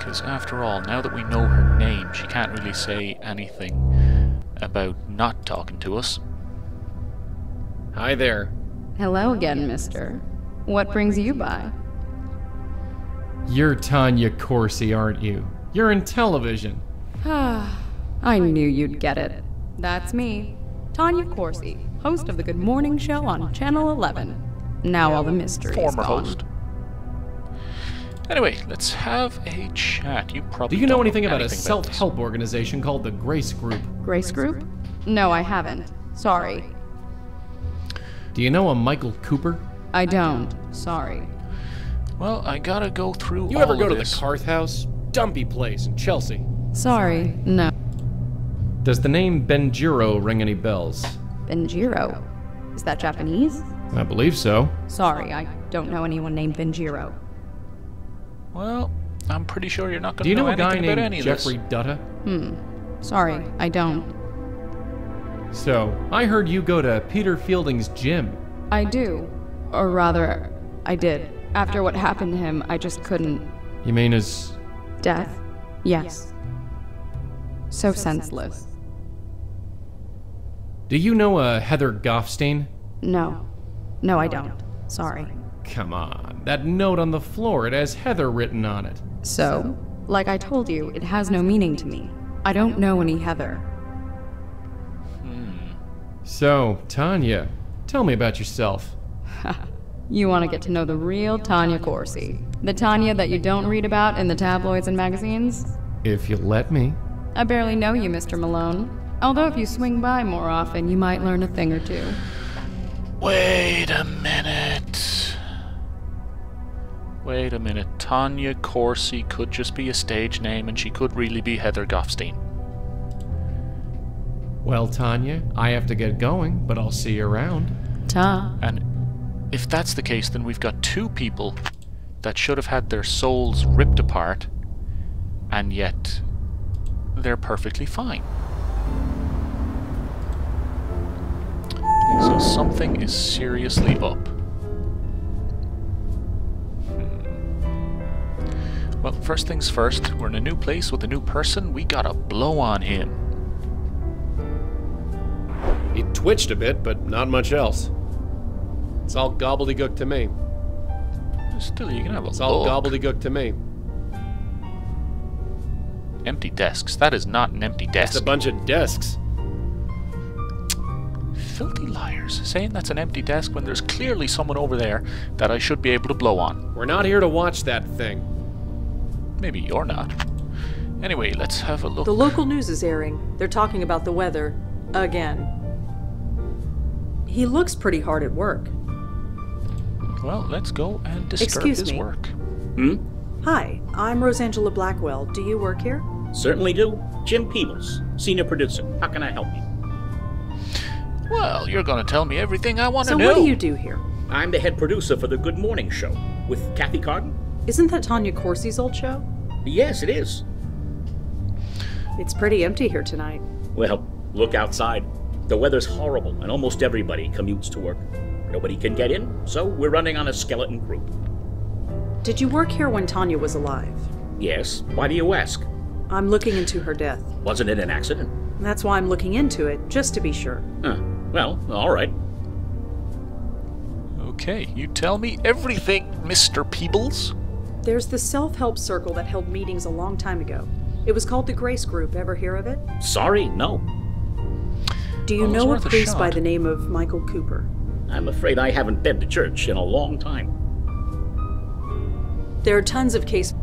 Because after all, now that we know her name, she can't really say anything about not talking to us. Hi there. Hello again, mister. What brings you by? You're Tonya Core, aren't you? You're in television. I knew you'd get it. That's me, Tonya Core, host of the Good Morning Show on Channel 11. Now all the mystery is Former gone. host. Anyway, let's have a chat. You probably Do you know don't anything about a this. self-help organization called the Grace Group? Grace Group? No, I haven't. Sorry. Do you know a Michael Cooper? I don't. Sorry. Well, I gotta go through You all ever go of to the this. Carth House? Dumpy place in Chelsea. Sorry. No. Does the name Benjiro ring any bells? Benjiro? Is that Japanese? I believe so. Sorry, I don't know anyone named Benjiro. Well, I'm pretty sure you're not gonna Do you know a anything guy about named any of this. Jeffrey Dutta? Sorry, I don't. So, I heard you go to Peter Fielding's gym. I do. Or rather, I did. After what happened to him, I just couldn't. You mean his... Death? Yes. So senseless. Do you know a Heather Goffstein? No. No, I don't. Sorry. Come on, that note on the floor, it has Heather written on it. So, like I told you, it has no meaning to me. I don't know any Heather. So, Tonya, tell me about yourself. You want to get to know the real Tonya Core, the Tonya that you don't read about in the tabloids and magazines? If you let me. I barely know you, Mr. Malone. Although if you swing by more often, you might learn a thing or two. Wait a minute. Wait a minute. Tonya Core could just be a stage name, and she could really be Heather Goffstein. Well, Tonya, I have to get going, but I'll see you around. Ta. And if that's the case, then we've got two people that should have had their souls ripped apart, and yet they're perfectly fine. So something is seriously up. Well, first things first, we're in a new place with a new person. We gotta blow on him. He twitched a bit, but not much else. It's all gobbledygook to me. Still, you can have a It's all look. gobbledygook to me. Empty desks. That is not an empty It's desk. a bunch of desks. Filthy liars, saying that's an empty desk when there's clearly someone over there that I should be able to blow on. We're not here to watch that thing. Maybe you're not. Anyway, let's have a look. The local news is airing. They're talking about the weather. Again. He looks pretty hard at work. Well, let's go and disturb Excuse his me. work. Hi, I'm Rosangela Blackwell. Do you work here? Certainly do. Jim Peebles, senior producer. How can I help you? Well, you're going to tell me everything I want to So know. what do you do here? I'm the head producer for the Good Morning Show with Kathy Carden. Isn't that Tonya Core's old show? Yes, it is. It's pretty empty here tonight. Well, look outside. The weather's horrible and almost everybody commutes to work. Nobody can get in, so we're running on a skeleton crew. Did you work here when Tonya was alive? Yes, why do you ask? I'm looking into her death. Wasn't it an accident? That's why I'm looking into it, just to be sure. Well, all right. Okay, you tell me everything, Mr. Peebles. There's the self-help circle that held meetings a long time ago. It was called the Grace Group. Ever hear of it? Sorry, no. Do you Well, it's know a worth a priest by shot. the name of Michael Cooper? I'm afraid I haven't been to church in a long time. There are tons of cases.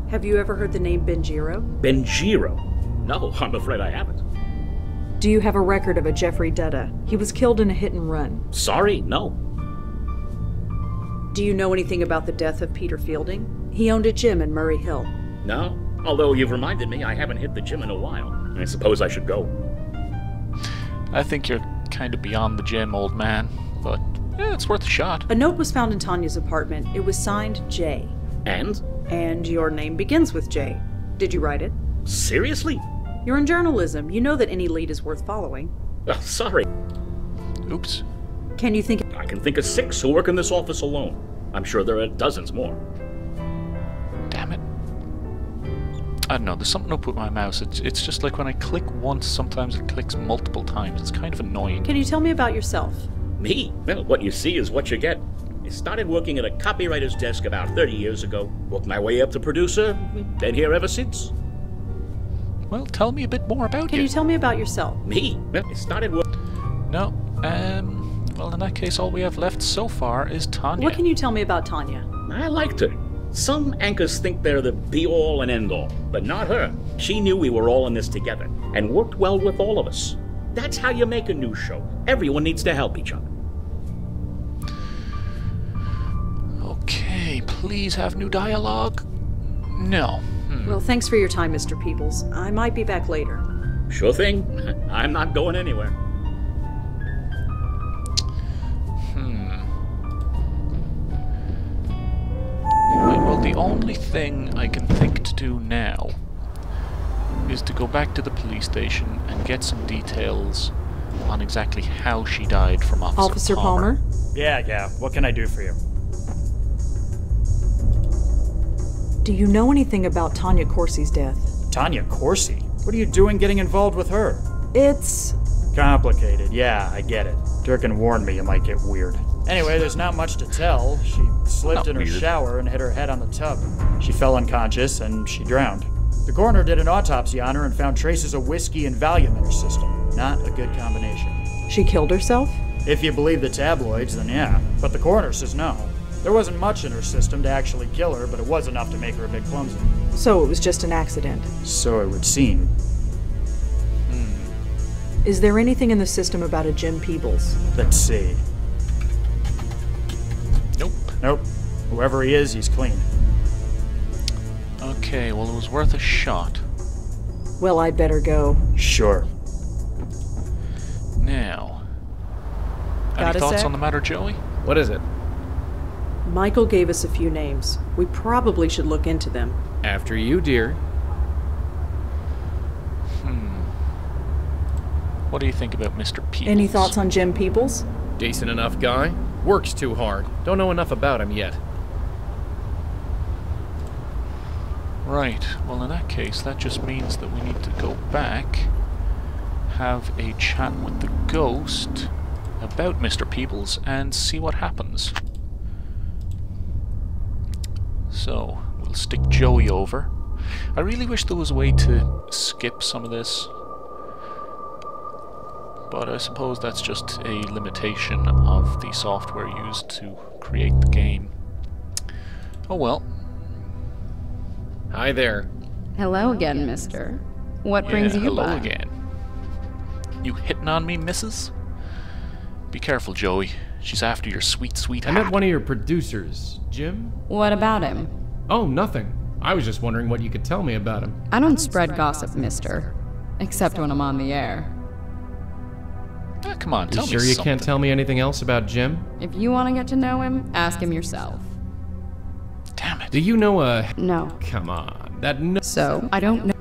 Have you ever heard the name Benjiro? Benjiro? No, I'm afraid I haven't. Do you have a record of a Jeffrey Dutta? He was killed in a hit and run. Sorry, no. Do you know anything about the death of Peter Fielding? He owned a gym in Murray Hill. No, although you've reminded me I haven't hit the gym in a while. I suppose I should go. I think you're kind of beyond the gym, old man, but yeah, it's worth a shot. A note was found in Tanya's apartment. It was signed J. And? And your name begins with J. Did you write it? Seriously? You're in journalism. You know that any lead is worth following. Sorry. Oops. Can you think... I can think of 6 who work in this office alone. I'm sure there are dozens more. Damn it. I don't know, there's something up with my mouse. It's just like when I click once, sometimes it clicks multiple times. It's kind of annoying. Can you tell me about yourself? Me? Well, what you see is what you get. I started working at a copywriter's desk about 30 years ago. Worked my way up to producer. Been here ever since. Well, tell me a bit more about Can you tell me about yourself? Me? Well, I started work. No, well, in that case, all we have left so far is Tonya. What can you tell me about Tonya? I liked her. Some anchors think they're the be-all and end-all, but not her. She knew we were all in this together, and worked well with all of us. That's how you make a news show. Everyone needs to help each other. Okay, please have new dialogue. No. Well, thanks for your time, Mr. Peebles. I might be back later. Sure thing. I'm not going anywhere. Right, well, the only thing I can think to do now is to go back to the police station and get some details on exactly how she died from Officer Palmer. Yeah, what can I do for you? Do you know anything about Tonya Core's death? Tonya Core? What are you doing getting involved with her? It's... complicated, yeah, I get it. Durkin warned me it might get weird. Anyway, there's not much to tell. She slipped in her shower and hit her head on the tub. She fell unconscious and she drowned. The coroner did an autopsy on her and found traces of whiskey and Valium in her system. Not a good combination. She killed herself? If you believe the tabloids, then yeah. But the coroner says no. There wasn't much in her system to actually kill her, but it was enough to make her a bit clumsy. So it was just an accident? So it would seem. Is there anything in the system about a Jim Peebles? Let's see. Nope. Whoever he is, he's clean. Okay, well, it was worth a shot. Well, I'd better go. Sure. Now, any Got a thoughts sec? on the matter, Joey? What is it? Michael gave us a few names. We probably should look into them. After you, dear. What do you think about Mr. Peebles? Any thoughts on Jim Peebles? Decent enough guy. Works too hard. Don't know enough about him yet. Right, well, in that case, that just means that we need to go back, have a chat with the ghost about Mr. Peebles, and see what happens. So, we'll stick Joey over. I really wish there was a way to skip some of this, but I suppose that's just a limitation of the software used to create the game. Oh well. Hi there. Hello again, mister. What brings you hello by? again. You hitting on me, missus? Be careful, Joey. She's after your sweet, sweet I hat. met one of your producers, Jim? What about him? Oh, nothing. I was just wondering what you could tell me about him. I don't spread gossip, mister. Except when I'm on the air. Ah, come on, You tell me sure you something. can't tell me anything else about Jim? If you want to get to know him, ask him yourself. Damn it. Do you know a... No. Come on, that no... So, I don't know.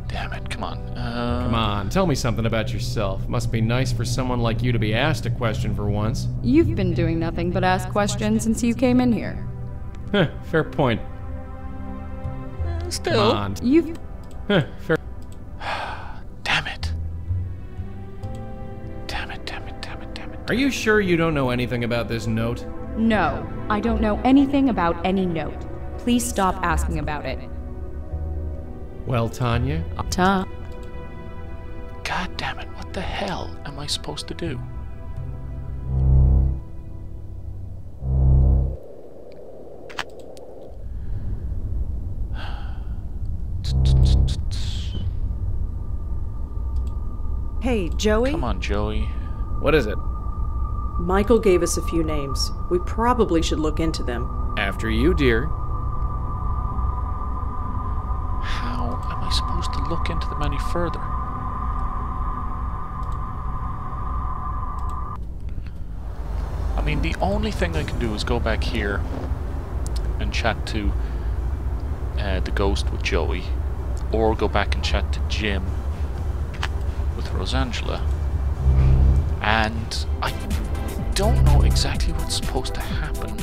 Damn it, come on. Come on, tell me something about yourself. Must be nice for someone like you to be asked a question for once. You've been doing nothing but ask questions since you came in here. Huh, fair point. Still. Come on. You've... Huh, fair... Damn it. Damn it, damn it, damn it, damn it. Are you sure you don't know anything about this note? No, I don't know anything about any note. Please stop asking about it. Well, Tonya, God damn it, what the hell am I supposed to do? Hey, Joey? Come on, Joey. What is it? Michael gave us a few names. We probably should look into them. After you, dear. How am I supposed to look into them any further? I mean, the only thing I can do is go back here and chat to the ghost with Joey, or go back and chat to Jim with Rosangela. And I don't know exactly what's supposed to happen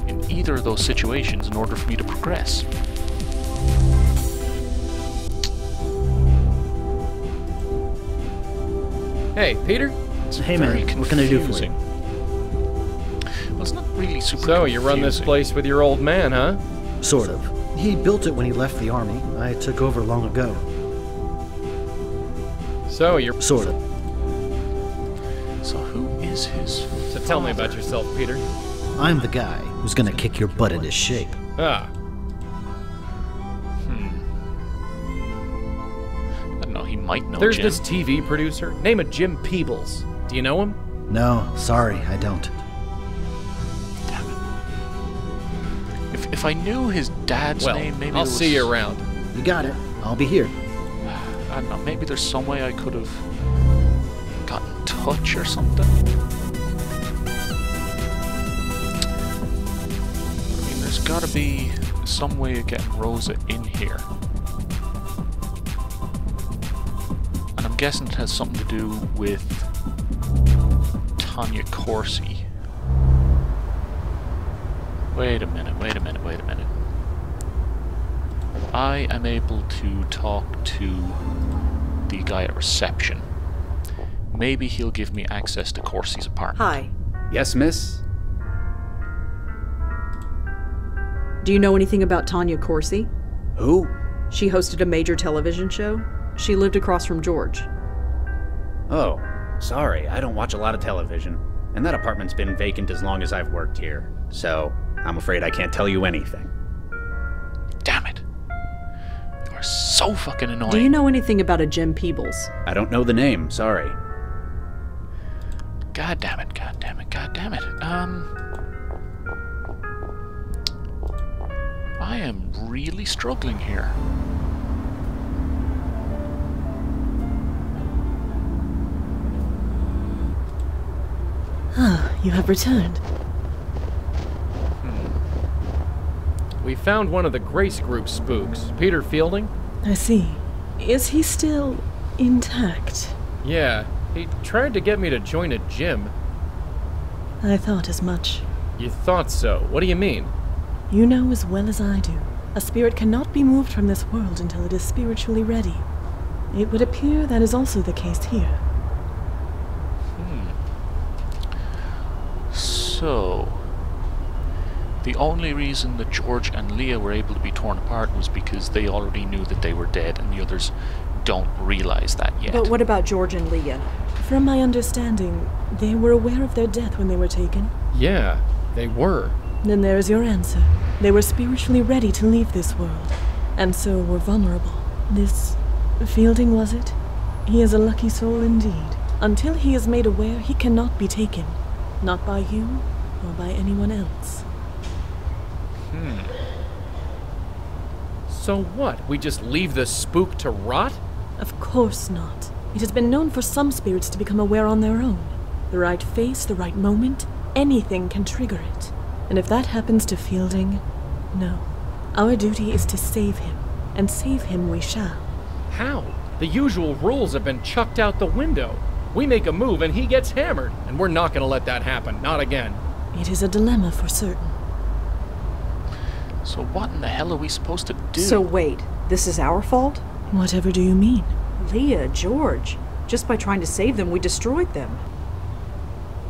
in either of those situations in order for me to progress. Hey, Peter? Hey man, what can I do for you? Well, it's not really super So, you run this confusing. place with your old man, huh? Sort of. He built it when he left the army. I took over long ago. So, you're... Sort of. So who is his So tell me father? about yourself, Peter. I'm the guy who's gonna kick your butt into shape. Ah, I don't know, he might know there's Jim. this TV producer. Name of Jim Peebles. Do you know him? No, sorry, I don't. Damn it. If I knew his dad's Well, name, maybe I'll there was, see you around. You got it. I'll be here. I don't know, maybe there's some way I could have got in touch or something. I mean, there's got to be some way of getting Rosa in here. And I'm guessing it has something to do with Tonya Core. Wait a minute. I am able to talk to the guy at reception. Maybe he'll give me access to Corsi's apartment. Hi. Yes, miss? Do you know anything about Tonya Core? Who? She hosted a major television show. She lived across from George. Oh, sorry, I don't watch a lot of television. And that apartment's been vacant as long as I've worked here. So, I'm afraid I can't tell you anything. Damn it. You are so fucking annoying. Do you know anything about a Jim Peebles? I don't know the name, sorry. God damn it. I am really struggling here. Ah, you have returned. We found one of the Grace Group spooks, Peter Fielding. I see. Is he still intact? Yeah, he tried to get me to join a gym. I thought as much. You thought so. What do you mean? You know as well as I do. A spirit cannot be moved from this world until it is spiritually ready. It would appear that is also the case here. So, the only reason that George and Leah were able to be torn apart was because they already knew that they were dead and the others don't realize that yet. But what about George and Leah? From my understanding, they were aware of their death when they were taken. Yeah, they were. Then there is your answer. They were spiritually ready to leave this world, and so were vulnerable. This Fielding, was it? He is a lucky soul indeed. Until he is made aware, he cannot be taken. Not by you, or by anyone else. So what? We just leave the spook to rot? Of course not. It has been known for some spirits to become aware on their own. The right face, the right moment, anything can trigger it. And if that happens to Fielding, no. Our duty is to save him, and save him we shall. How? The usual rules have been chucked out the window. We make a move and he gets hammered, and we're not gonna let that happen. Not again. It is a dilemma for certain. So what in the hell are we supposed to do? So wait, this is our fault? Whatever do you mean? Leah, George. Just by trying to save them, we destroyed them.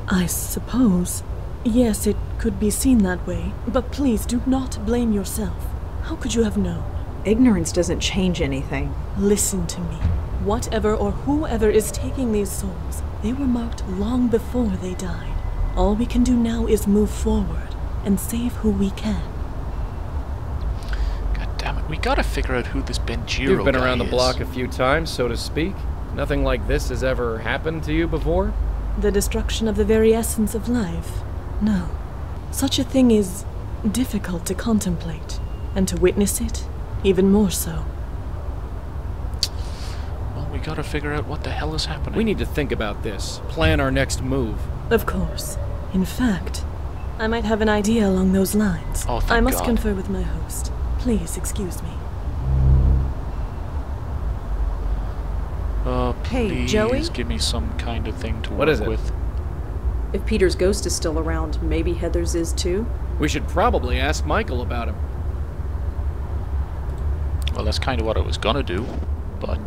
I suppose. Yes, it could be seen that way, but please do not blame yourself. How could you have known? Ignorance doesn't change anything. Listen to me. Whatever or whoever is taking these souls, they were marked long before they died. All we can do now is move forward and save who we can. God damn it, we gotta figure out who this Benjiro You've been guy around the is. block a few times, so to speak. Nothing like this has ever happened to you before? The destruction of the very essence of life? No. Such a thing is difficult to contemplate, and to witness it, even more so. Well, we gotta figure out what the hell is happening. We need to think about this, plan our next move. Of course. In fact, I might have an idea along those lines. Oh, thank I must God. confer with my host. Please excuse me. Hey, Please Joey? give me some kind of thing to What work is it? with. If Peter's ghost is still around, maybe Heather's is too? We should probably ask Michael about him. Well, that's kind of what I was gonna do, but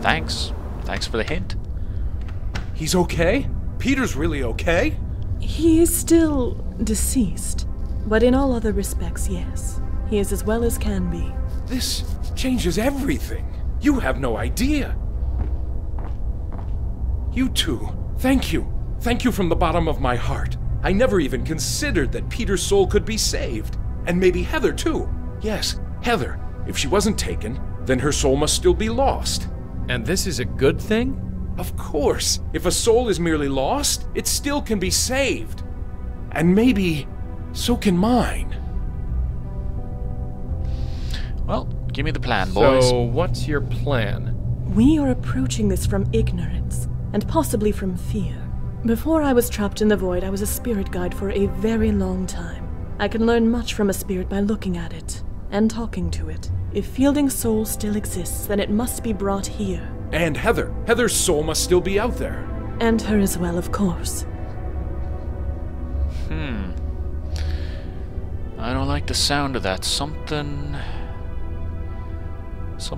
thanks. Thanks for the hint. He's okay? Peter's really okay? He is still deceased, but in all other respects, yes. He is as well as can be. This changes everything. You have no idea. You two, thank you. Thank you from the bottom of my heart. I never even considered that Peter's soul could be saved. And maybe Heather, too. Yes, Heather. If she wasn't taken, then her soul must still be lost. And this is a good thing? Of course. If a soul is merely lost, it still can be saved. And maybe so can mine. Well, give me the plan, boys. So, what's your plan? We are approaching this from ignorance, and possibly from fear. Before I was trapped in the void, I was a spirit guide for a very long time. I can learn much from a spirit by looking at it, and talking to it. If Fielding's soul still exists, then it must be brought here. And Heather. Heather's soul must still be out there. And her as well, of course. I don't like the sound of that. Something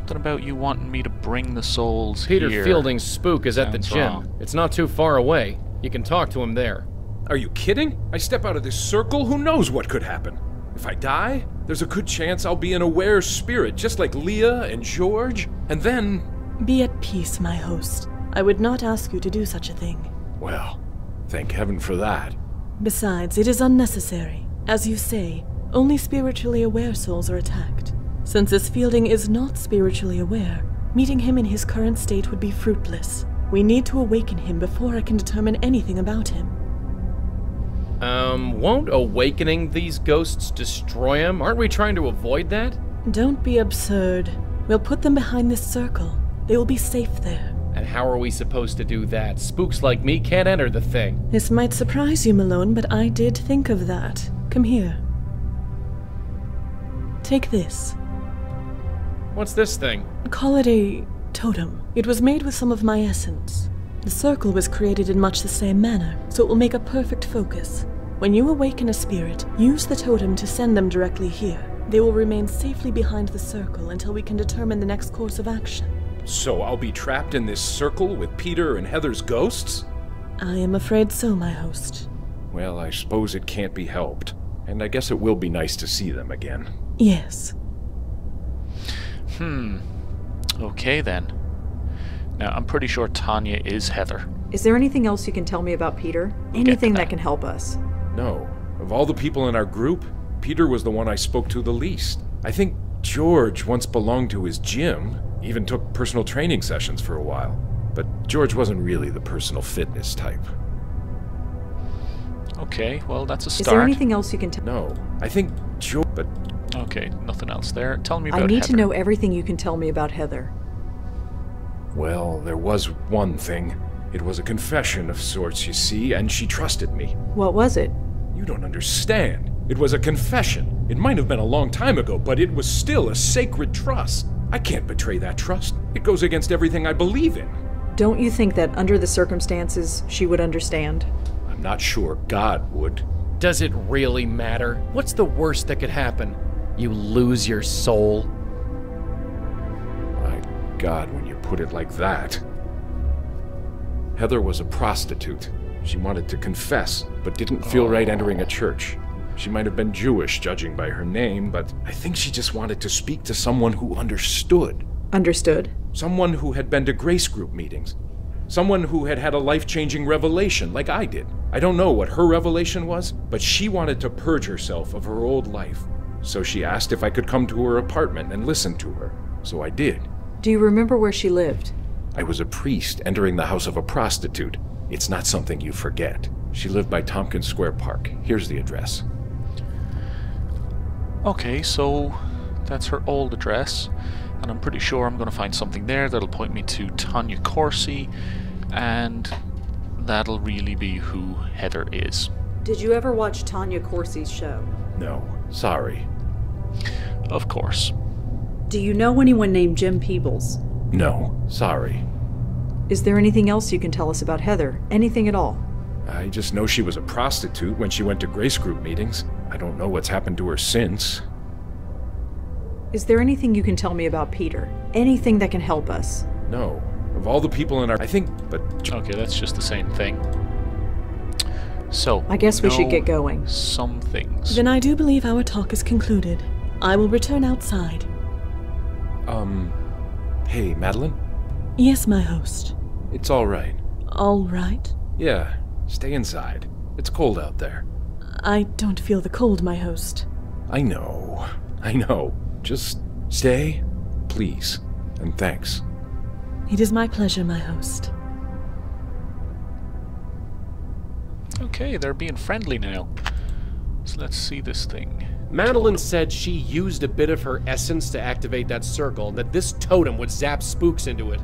about you wanting me to bring the souls Peter here. Fielding's spook is at the Sounds gym. wrong. It's not too far away. You can talk to him there. Are you kidding? I step out of this circle, who knows what could happen? If I die, there's a good chance I'll be an aware spirit, just like Leah and George, and then... Be at peace, my host. I would not ask you to do such a thing. Well, thank heaven for that. Besides, it is unnecessary. As you say, only spiritually aware souls are attacked. Since this Fielding is not spiritually aware, meeting him in his current state would be fruitless. We need to awaken him before I can determine anything about him. Won't awakening these ghosts destroy him? Aren't we trying to avoid that? Don't be absurd. We'll put them behind this circle. They will be safe there. And how are we supposed to do that? Spooks like me can't enter the thing. This might surprise you, Malone, but I did think of that. Come here. Take this. What's this thing? Call it a totem. It was made with some of my essence. The circle was created in much the same manner, so it will make a perfect focus. When you awaken a spirit, use the totem to send them directly here. They will remain safely behind the circle until we can determine the next course of action. So I'll be trapped in this circle with Peter and Heather's ghosts? I am afraid so, my host. Well, I suppose it can't be helped. And I guess it will be nice to see them again. Yes. Okay then. Now, I'm pretty sure Tonya is Heather. Is there anything else you can tell me about Peter? Anything that can help us? No. Of all the people in our group, Peter was the one I spoke to the least. I think George once belonged to his gym, even took personal training sessions for a while. But George wasn't really the personal fitness type. Okay, well, that's a start. Is there anything else you can tell? No. I think George... But... Okay, nothing else there. Tell me about I need Heather. to know everything you can tell me about Heather. Well, there was one thing. It was a confession of sorts, you see, and she trusted me. What was it? You don't understand. It was a confession. It might have been a long time ago, but it was still a sacred trust. I can't betray that trust. It goes against everything I believe in. Don't you think that under the circumstances, she would understand? I'm not sure God would. Does it really matter? What's the worst that could happen? You lose your soul? My God, when you put it like that. Heather was a prostitute. She wanted to confess, but didn't feel right entering a church. She might have been Jewish, judging by her name, but I think she just wanted to speak to someone who understood. Understood? Someone who had been to grace group meetings. Someone who had had a life-changing revelation, like I did. I don't know what her revelation was, but she wanted to purge herself of her old life. So she asked if I could come to her apartment and listen to her. So I did. Do you remember where she lived? I was a priest entering the house of a prostitute. It's not something you forget. She lived by Tompkins Square Park. Here's the address. Okay, so that's her old address, and I'm pretty sure I'm going to find something there that'll point me to Tonya Core, and that'll really be who Heather is. Did you ever watch Tonya Core's show? No, sorry. Of course. Do you know anyone named Jim Peebles? No, sorry. Is there anything else you can tell us about Heather? Anything at all? I just know she was a prostitute when she went to grace group meetings. I don't know what's happened to her since. Is there anything you can tell me about Peter? Anything that can help us? No. Of all the people in our... I think... But... Okay, that's just the same thing. So, I guess we should get going. Some things. Then I do believe our talk is concluded. I will return outside. Hey, Madeline? Yes, my host. It's all right. All right? Yeah, stay inside. It's cold out there. I don't feel the cold, my host. I know. Just stay, please. And thanks. It is my pleasure, my host. Okay, they're being friendly now. So let's see this thing. Madeline said she used a bit of her essence to activate that circle, and that this totem would zap spooks into it.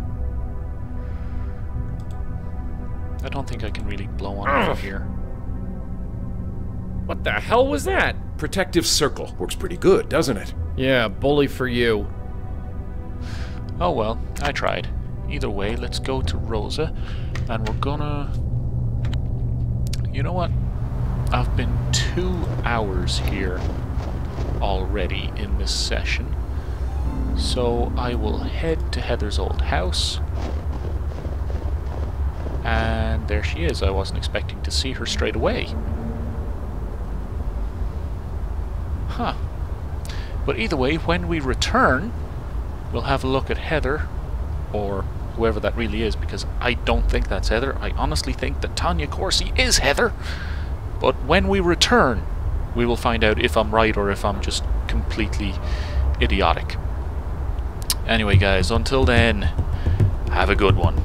I don't think I can really blow on it from here. What the hell was that? Protective circle. Works pretty good, doesn't it? Yeah, bully for you. Oh well, I tried. Either way, let's go to Rosa, and we're gonna... You know what? I've been 2 hours here already in this session, so I will head to Heather's old house. And there she is. I wasn't expecting to see her straight away. Huh. But either way, when we return, we'll have a look at Heather, or whoever that really is, because I don't think that's Heather. I honestly think that Tonya Core is Heather. But when we return, we will find out if I'm right or if I'm just completely idiotic. Anyway, guys, until then, have a good one.